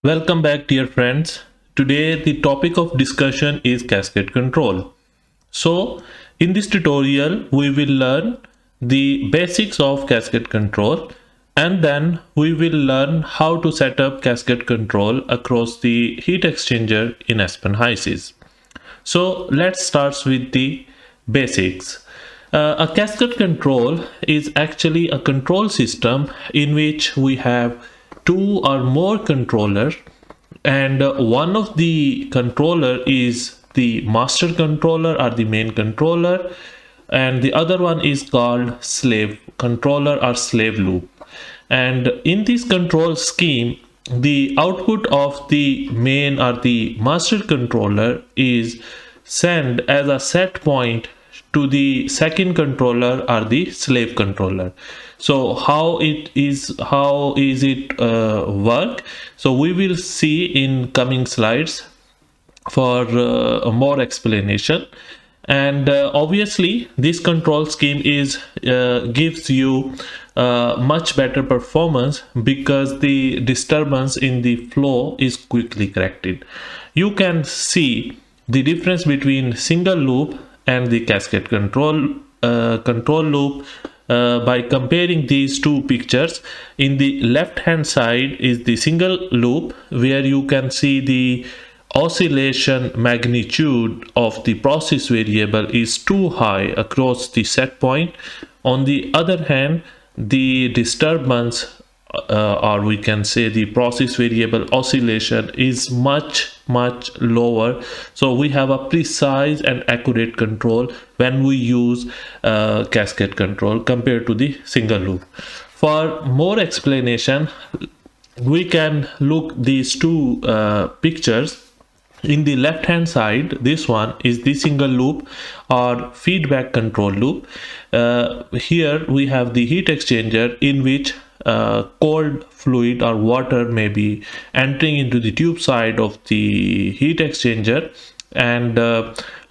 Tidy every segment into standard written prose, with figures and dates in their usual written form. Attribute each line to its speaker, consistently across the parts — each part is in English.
Speaker 1: Welcome back, dear friends. Today the topic of discussion is cascade control. So in this tutorial we will learn the basics of cascade control, and then we will learn how to set up cascade control across the heat exchanger in Aspen HYSYS. So let's start with the basics. A cascade control is actually a control system in which we have two or more controllers, and one of the controller is the master controller or the main controller, and the other one is called slave controller or slave loop. And in this control scheme, the output of the main or the master controller is sent as a set point to the second controller or the slave controller. So how is it work? So we will see in coming slides for more explanation. And obviously this control scheme is gives you much better performance because the disturbance in the flow is quickly corrected. You can see the difference between single loop and the cascade control loop by comparing these two pictures. In the left hand side is the single loop, where you can see the oscillation magnitude of the process variable is too high across the set point. On the other hand, the disturbance or we can say the process variable oscillation is much lower, so we have a precise and accurate control when we use cascade control compared to the single loop. For more explanation, we can look these two pictures. In the left hand side, this one is the single loop or feedback control loop. Here we have the heat exchanger in which cold fluid or water may be entering into the tube side of the heat exchanger, and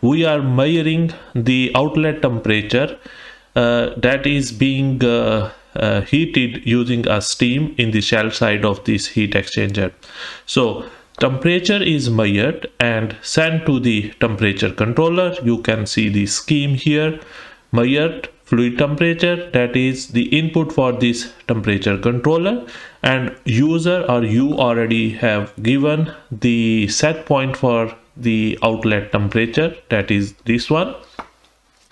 Speaker 1: we are measuring the outlet temperature that is being heated using a steam in the shell side of this heat exchanger. So temperature is measured and sent to the temperature controller. You can see the scheme here. Measured fluid temperature, that is the input for this temperature controller, and user or you already have given the set point for the outlet temperature, that is this one.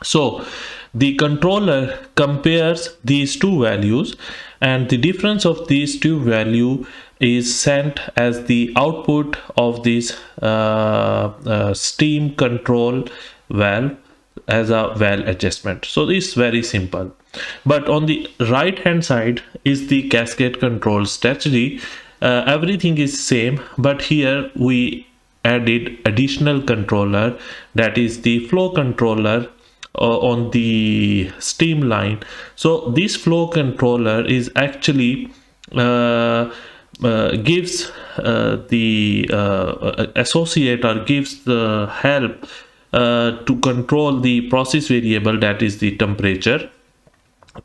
Speaker 1: So the controller compares these two values, and the difference of these two values is sent as the output of this steam control valve as a valve adjustment. So it's very simple. But on the right hand side is the cascade control strategy. Everything is same, but here we added additional controller, that is the flow controller on the steam line. So this flow controller is actually gives the associate or gives the help to control the process variable, that is the temperature,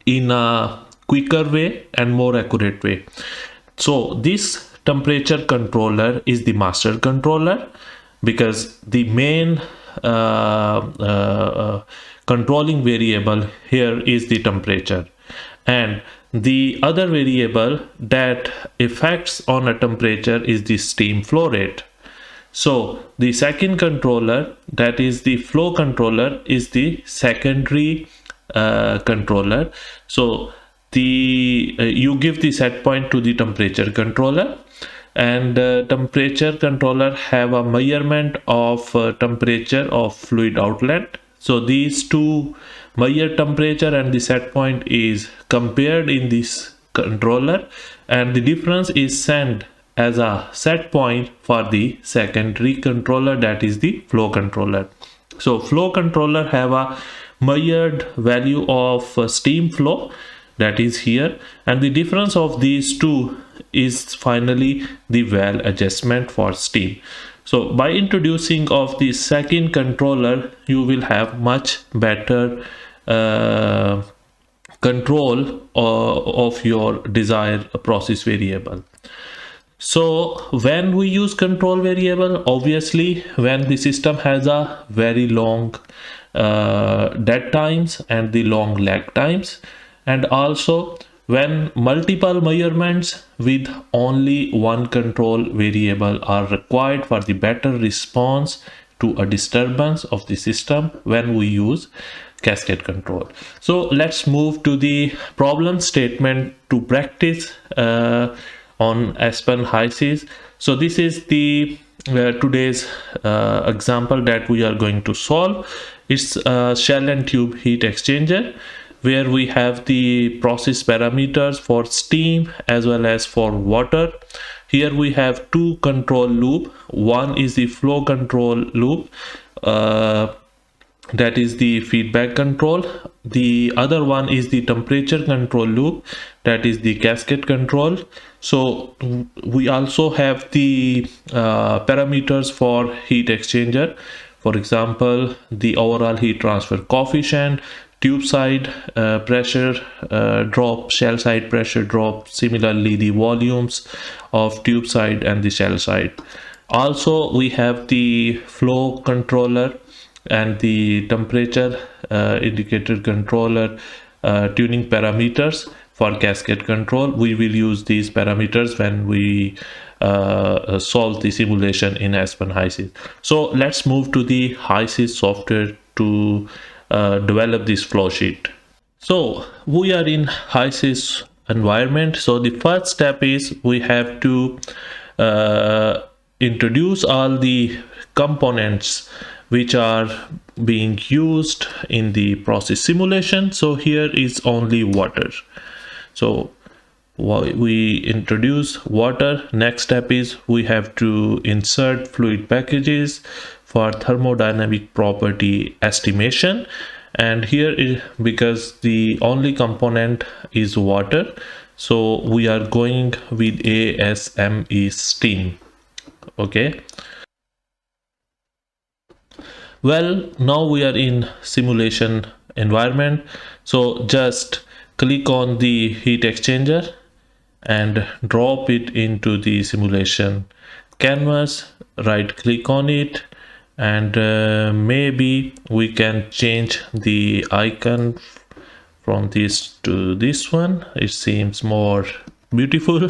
Speaker 1: in a quicker way and more accurate way. So this temperature controller is the master controller because the main controlling variable here is the temperature, and the other variable that affects on a temperature is the steam flow rate. So the second controller, that is the flow controller, is the secondary controller. So the you give the set point to the temperature controller, and temperature controller have a measurement of temperature of fluid outlet. So these two measure temperature and the set point is compared in this controller, and the difference is sent as a set point for the secondary controller, that is the flow controller. So flow controller have a measured value of steam flow, that is here, and the difference of these two is finally the valve adjustment for steam. So by introducing of the second controller, you will have much better control of your desired process variable. So when we use control variable, obviously when the system has a very long dead times and the long lag times, and also when multiple measurements with only one control variable are required for the better response to a disturbance of the system when we use cascade control. So let's move to the problem statement to practice on Aspen HYSYS. So this is the today's example that we are going to solve. It's a shell and tube heat exchanger where we have the process parameters for steam as well as for water. Here we have two control loop. One is the flow control loop, that is the feedback control. The other one is the temperature control loop, that is the cascade control. So we also have the parameters for heat exchanger. For example, the overall heat transfer coefficient, tube side pressure drop, shell side pressure drop, similarly the volumes of tube side and the shell side. Also we have the flow controller and the temperature indicator controller tuning parameters. For cascade control, we will use these parameters when we solve the simulation in Aspen HYSYS. So let's move to the HYSYS software to develop this flow sheet. So we are in HYSYS environment. So the first step is we have to introduce all the components which are being used in the process simulation. So here is only water. So we introduce water. Next step is we have to insert fluid packages for thermodynamic property estimation. And here is because the only component is water, so we are going with ASME steam. Okay. Well, now we are in simulation environment. So just click on the heat exchanger and drop it into the simulation canvas. Right click on it, and maybe we can change the icon from this to this one. It seems more beautiful.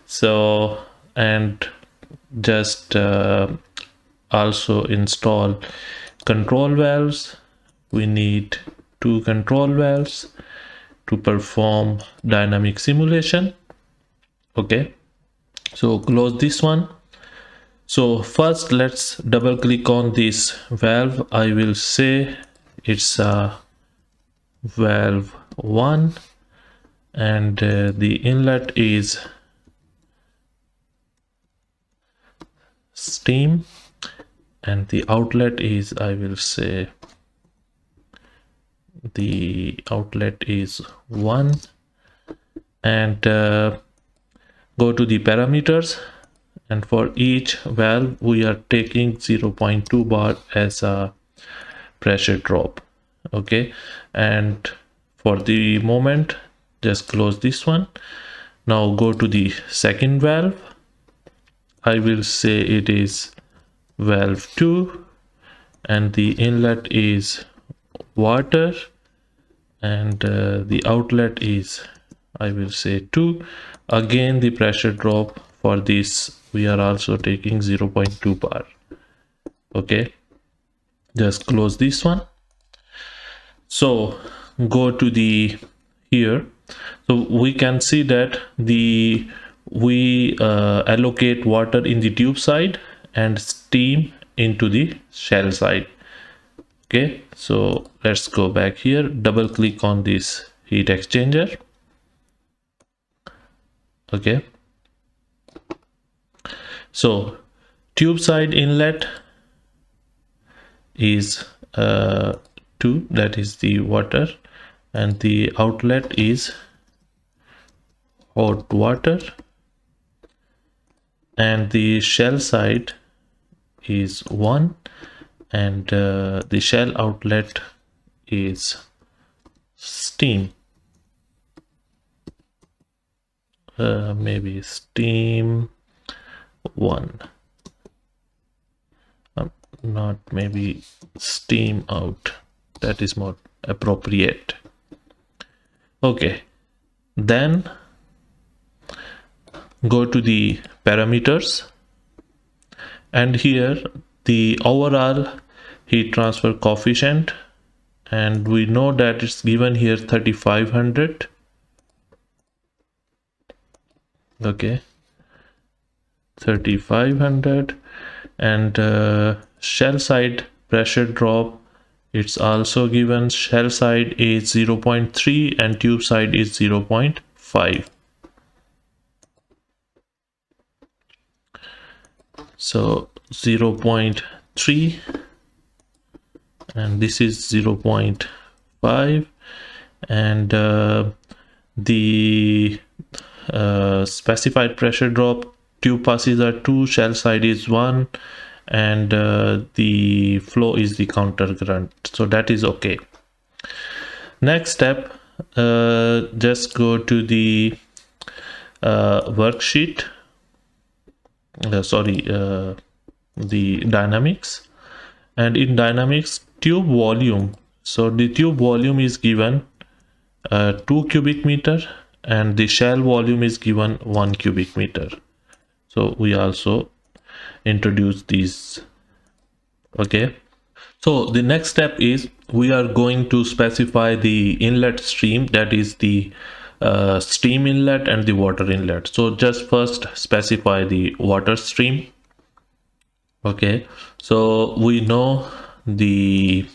Speaker 1: So, and just also install control valves. We need two control valves to perform dynamic simulation. Okay, so close this one. So first let's double click on this valve. I will say it's a valve 1, and the inlet is steam and the outlet is, I will say the outlet is 1, and go to the parameters, and for each valve we are taking 0.2 bar as a pressure drop. Okay, and for the moment just close this one. Now go to the second valve. I will say it is valve 2, and the inlet is water, and the outlet is, I will say 2. Again the pressure drop for this we are also taking 0.2 bar. Okay, just close this one. So go to the here. So we can see that we allocate water in the tube side and steam into the shell side. Okay, so let's go back here, double click on this heat exchanger. Okay, so tube side inlet is 2, that is the water, and the outlet is hot water, and the shell side is 1, and the shell outlet is steam. Maybe steam 1. Not maybe steam out, that is more appropriate. Okay, then go to the parameters, and here the overall heat transfer coefficient, and we know that it's given here 3500. Okay, 3500. And shell side pressure drop, it's also given. Shell side is 0.3 and tube side is 0.5. So 0.3 and this is 0.5, and the specified pressure drop, tube passes are 2, shell side is 1, and the flow is the counter current, so that is okay. Next step, just go to the worksheet, the dynamics, and in dynamics, tube volume. So the tube volume is given 2 cubic meter, and the shell volume is given 1 cubic meter. So we also introduce these. Okay, so the next step is we are going to specify the inlet stream, that is the steam inlet and the water inlet. So just first specify the water stream. Okay, so we know the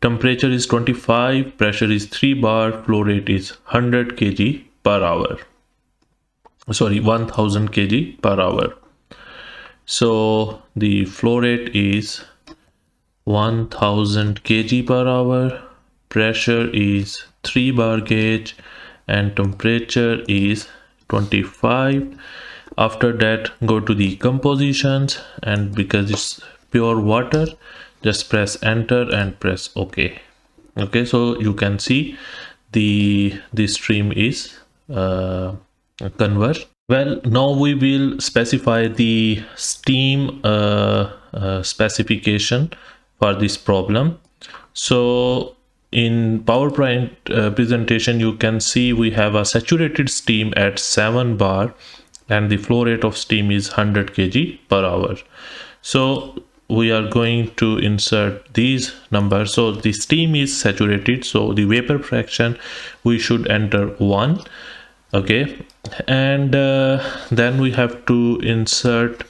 Speaker 1: temperature is 25, pressure is 3 bar, flow rate is 100 kg per hour. Sorry, 1000 kg per hour. So the flow rate is 1000 kg per hour, pressure is 3 bar gauge, and temperature is 25. After that, go to the compositions, and because it's pure water, just press enter and press OK. Okay, so you can see the stream is converged. Well, now we will specify the steam specification for this problem. So in PowerPoint presentation, you can see we have a saturated steam at 7 bar, and the flow rate of steam is 100 kg per hour. So we are going to insert these numbers. So the steam is saturated, so the vapor fraction we should enter 1. Okay, and then we have to insert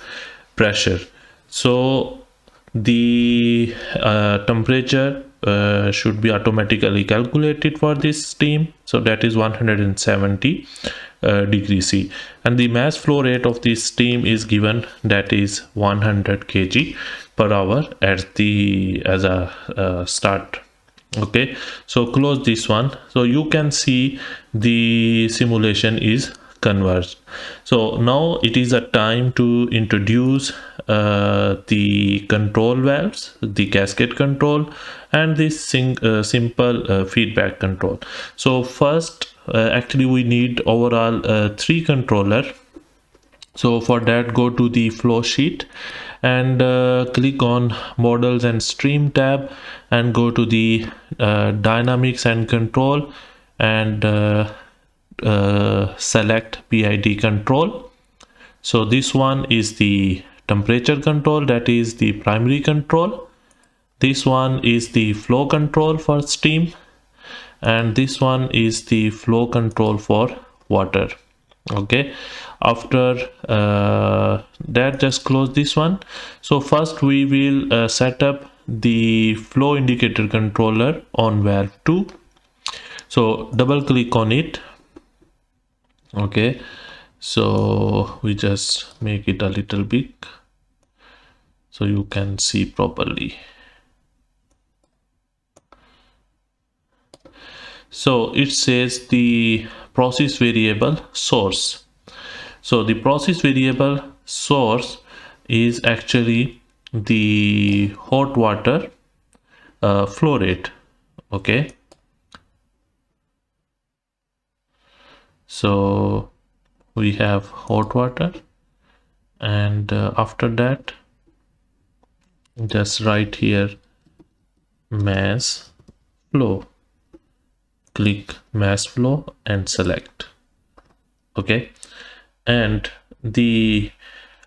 Speaker 1: pressure. So the temperature should be automatically calculated for this steam, so that is 170 degrees C, and the mass flow rate of this steam is given, that is 100 kg per hour as a start. Okay, so close this one. So you can see the simulation is converged. So now it is a time to introduce the control valves, the cascade control, and this simple feedback control. So first, actually we need overall 3 controller. So for that, go to the flow sheet and click on models and stream tab, and go to the dynamics and control, and select PID control. So this one is the temperature control, that is the primary control. This one is the flow control for steam, and this one is the flow control for water. Okay, after that, just close this one. So first we will set up the flow indicator controller on valve 2. So double click on it. Okay, so we just make it a little big so you can see properly. So it says the process variable source. So the process variable source is actually the hot water flow rate. Okay, so we have hot water, and after that just write here mass flow, click mass flow and select. Okay, and the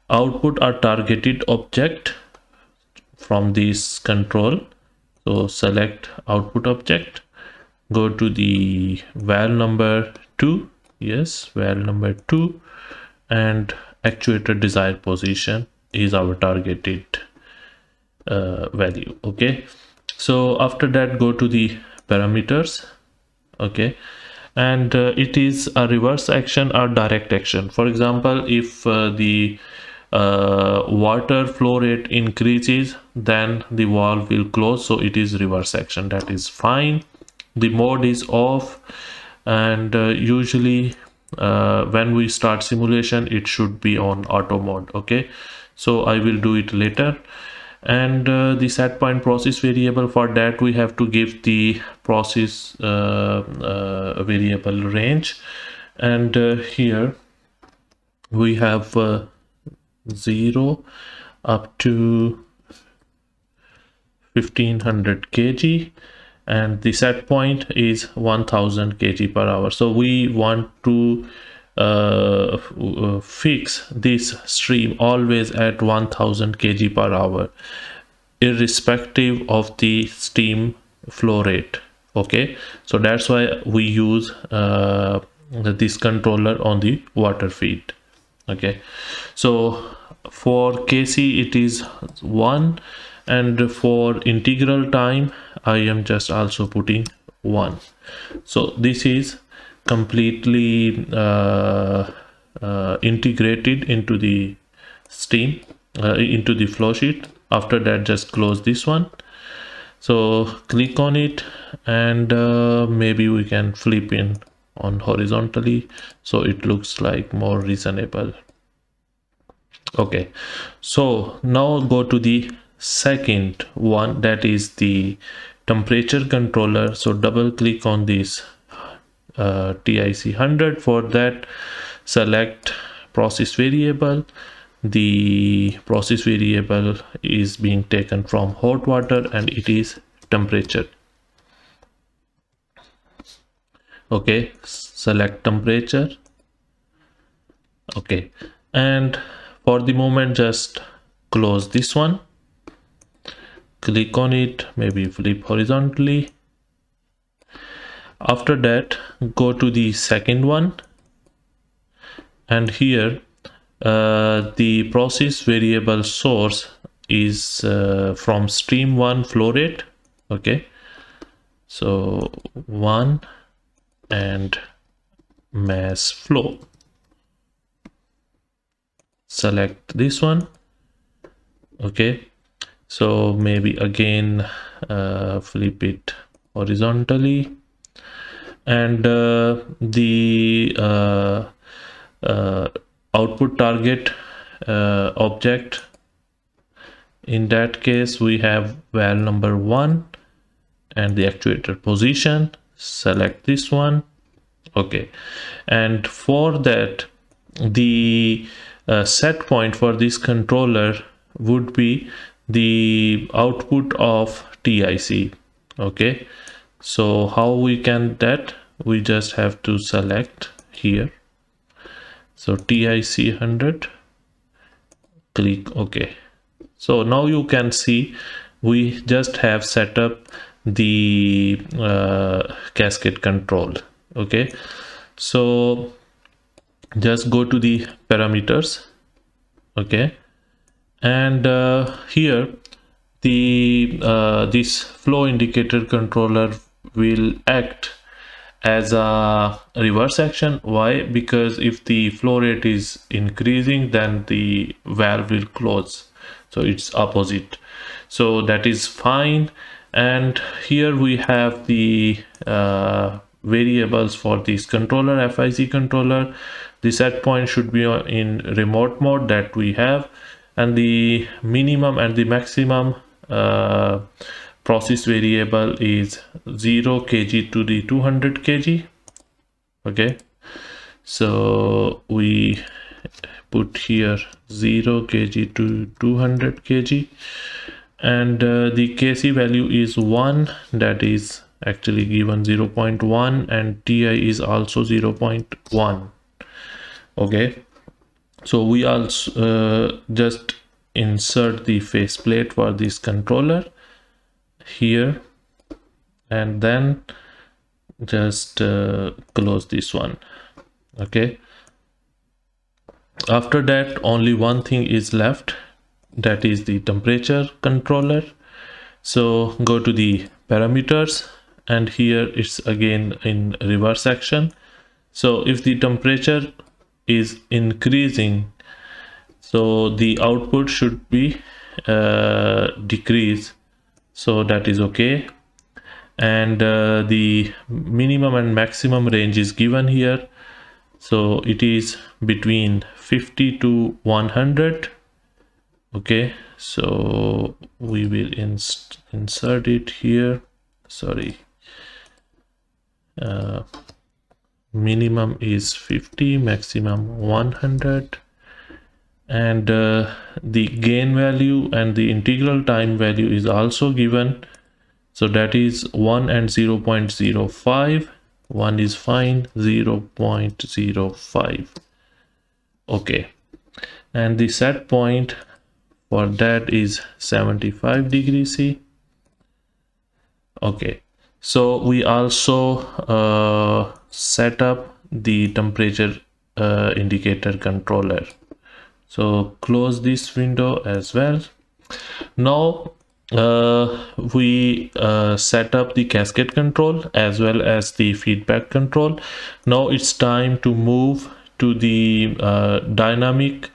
Speaker 1: output are targeted object from this control. So select output object, go to the val number 2, yes, val number 2, and actuator desired position is our targeted value. Okay, so after that go to the parameters. Okay, and it is a reverse action or direct action. For example, if the water flow rate increases, then the valve will close, so it is reverse action. That is fine. The mode is off, and usually when we start simulation it should be on auto mode. Okay, so I will do it later. And the set point process variable, for that we have to give the process variable range, and here we have 0 up to 1500 kg, and the set point is 1000 kg per hour. So we want to fix this stream always at 1000 kg per hour, irrespective of the steam flow rate. Okay, so that's why we use this controller on the water feed. Okay, so for KC it is 1, and for integral time I am just also putting 1. So this is completely integrated into the steam, into the flow sheet. After that just close this one. So click on it, and maybe we can flip in on horizontally so it looks like more reasonable. Okay, so now go to the second one, that is the temperature controller. So double click on this TIC 100. For that select process variable. The process variable is being taken from hot water and it is temperature. Okay, select temperature. Okay, and for the moment just close this one, click on it, maybe flip horizontally. After that go to the second one, and here the process variable source is from stream 1 flow rate. Okay, so 1 and mass flow. Select this one. Okay, so maybe again flip it horizontally, and the output target object, in that case we have val number 1 and the actuator position. Select this one. Okay, and for that the set point for this controller would be the output of TIC. Okay, so how we can that, we just have to select here, so TIC 100, click OK. So now you can see we just have set up the cascade control. Okay, so just go to the parameters. Okay, and here the this flow indicator controller will act as a reverse action. Why? Because if the flow rate is increasing, then the valve will close, so it's opposite, so that is fine. And here we have the variables for this controller, FIC controller. The set point should be in remote mode, that we have, and the minimum and the maximum process variable is 0 kg to the 200 kg. Okay, so we put here 0 kg to 200 kg, and the Kc value is 1, that is actually given 0.1, and Ti is also 0.1. okay, so we also just insert the faceplate for this controller here, and then just close this one. Okay, after that only one thing is left, that is the temperature controller. So go to the parameters, and here it's again in reverse action. So if the temperature is increasing, so the output should be decrease, so that is okay. And the minimum and maximum range is given here, so it is between 50 to 100. okay, so we will insert it here. Sorry, minimum is 50, maximum 100, and the gain value and the integral time value is also given, so that is 1 and 0.05. 1 is fine, 0.05. okay, and the set point for that is 75 degrees C. okay, so we also set up the temperature indicator controller. So close this window as well. Now we set up the cascade control as well as the feedback control. Now it's time to move to the dynamic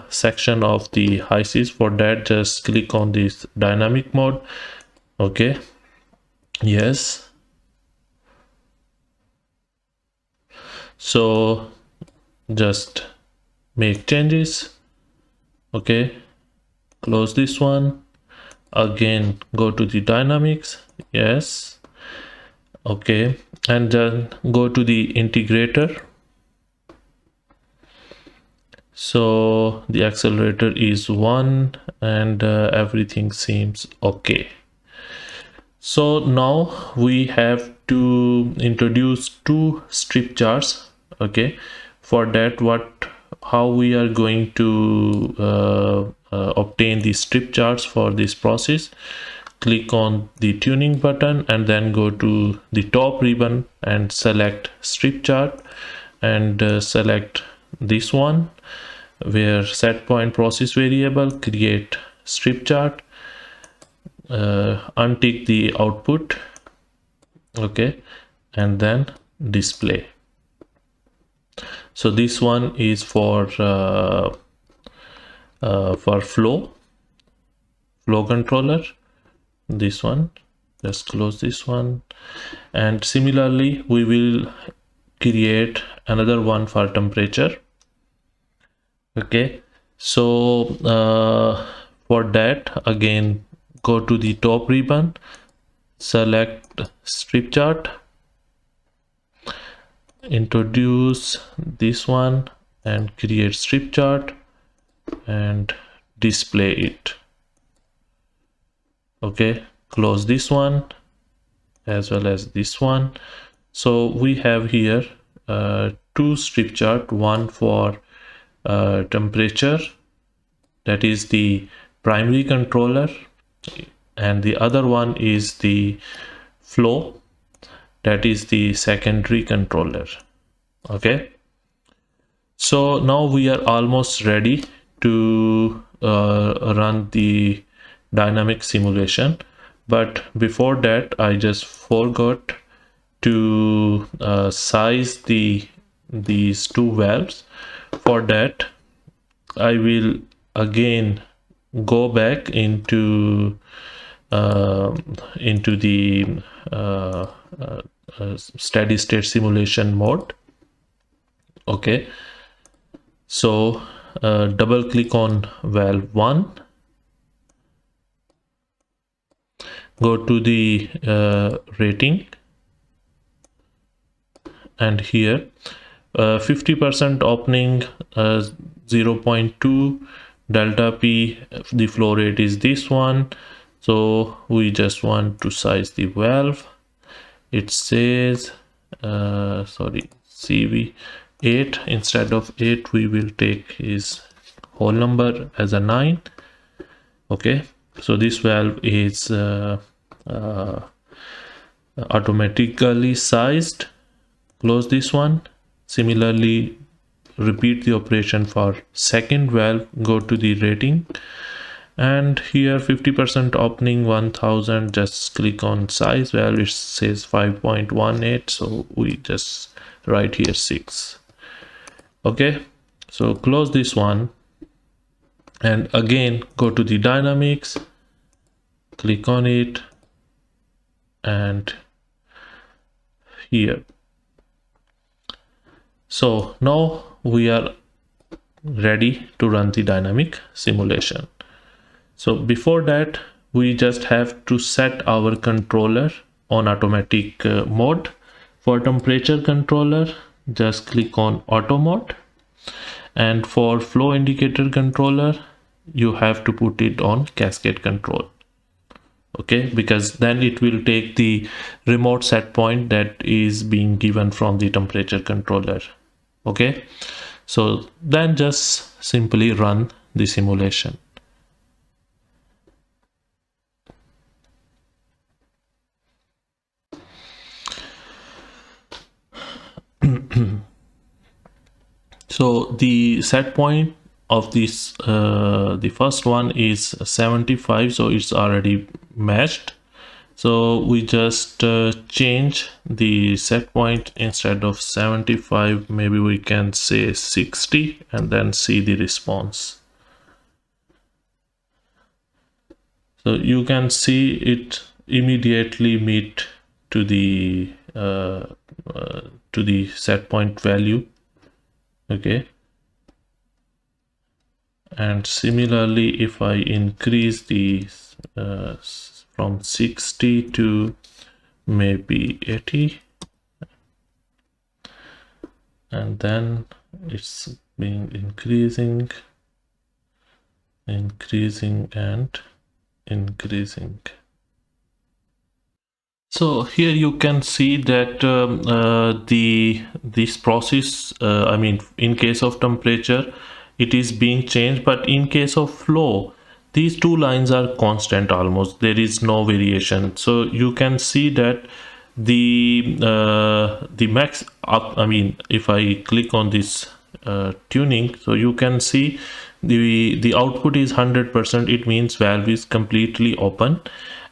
Speaker 1: section of the HYSYS. For that, just click on this dynamic mode. okay, yes, so just make changes. okay, close this one, again go to the dynamics, yes, okay, and then go to the integrator. So the accelerator is 1, and everything seems okay. So now we have to introduce two strip charts. okay, for that, how we are going to obtain the strip charts for this process? Click on the tuning button and then go to the top ribbon and select strip chart, and select this one where set point process variable, create strip chart, untick the output. okay, and then display. So this one is for flow controller. This one, just close this one, and similarly we will create another one for temperature. okay, so for that, again go to the top ribbon, select strip chart, introduce this one and create strip chart and display it. okay, close this one as well as this one. So we have here two strip chart, one for temperature, that is the primary controller, and the other one is the flow, that is the secondary controller. okay, so now we are almost ready to run the dynamic simulation, but before that I just forgot to size these two valves. For that, I will again go back into the steady state simulation mode. okay, so double click on valve 1, go to the rating, and here 50% opening, 0.2 delta P, the flow rate is this one. So we just want to size the valve. It says sorry, CV 8. Instead of 8 we will take his whole number as a 9. Okay, so this valve is automatically sized. Close this one. Similarly, repeat the operation for second valve. Go to the rating, and here 50% opening 1000, just click on size valve. It says 5.18, so we just write here 6. Okay, so close this one, and again go to the dynamics, click on it, and here. So now we are ready to run the dynamic simulation. So before that, we just have to set our controller on automatic mode. For temperature controller, just click on auto mode, and for flow indicator controller, you have to put it on cascade control. Okay, because then it will take the remote set point that is being given from the temperature controller. Okay, so then just simply run the simulation. So the set point of this, the first one is 75, so it's already matched. So we just change the set point. Instead of 75, maybe we can say 60, and then see the response. So you can see it immediately meet to the set point value. Okay, and similarly, if I increase the from 60 to maybe 80, and then it's been increasing and increasing. So here you can see that this process, I mean, in case of temperature, it is being changed, but in case of flow, these two lines are constant almost. There is no variation. So you can see that the max up. I mean, if I click on this tuning, so you can see the output is 100%. It means valve is completely open,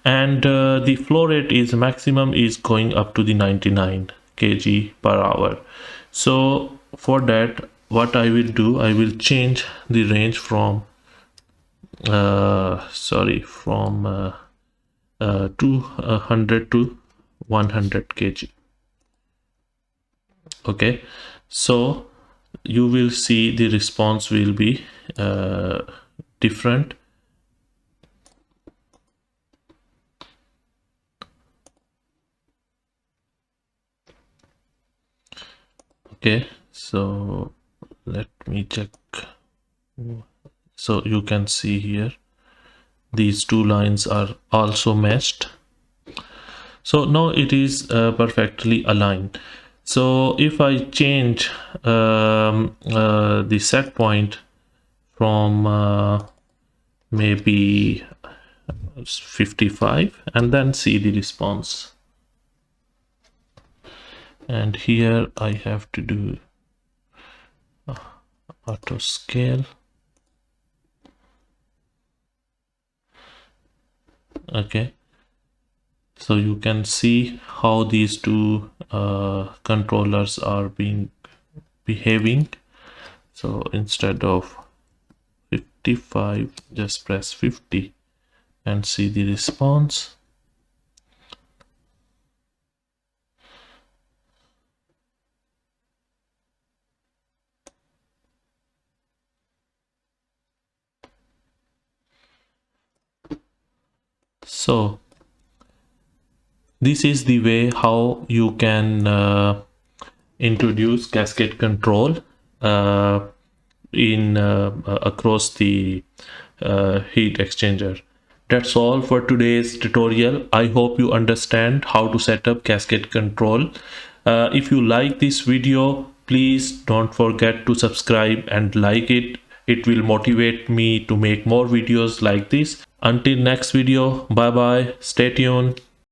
Speaker 1: and the flow rate is maximum is going up to the 99 kg per hour. So for that, what I will do, I will change the range from from 200 to 100 kg. Okay, so you will see the response will be different. Okay, so let me check. So you can see here these two lines are also matched. So now it is perfectly aligned. So if I change the set point from maybe 55, and then see the response. And here I have to do auto scale. Okay, so you can see how these two controllers are behaving. So instead of 55, just press 50 and see the response. So this is the way how you can introduce cascade control in across the heat exchanger. That's all for today's tutorial. I hope you understand how to set up cascade control. If you like this video, please don't forget to subscribe and like it. It will motivate me to make more videos like this. Until next video, bye bye, stay tuned.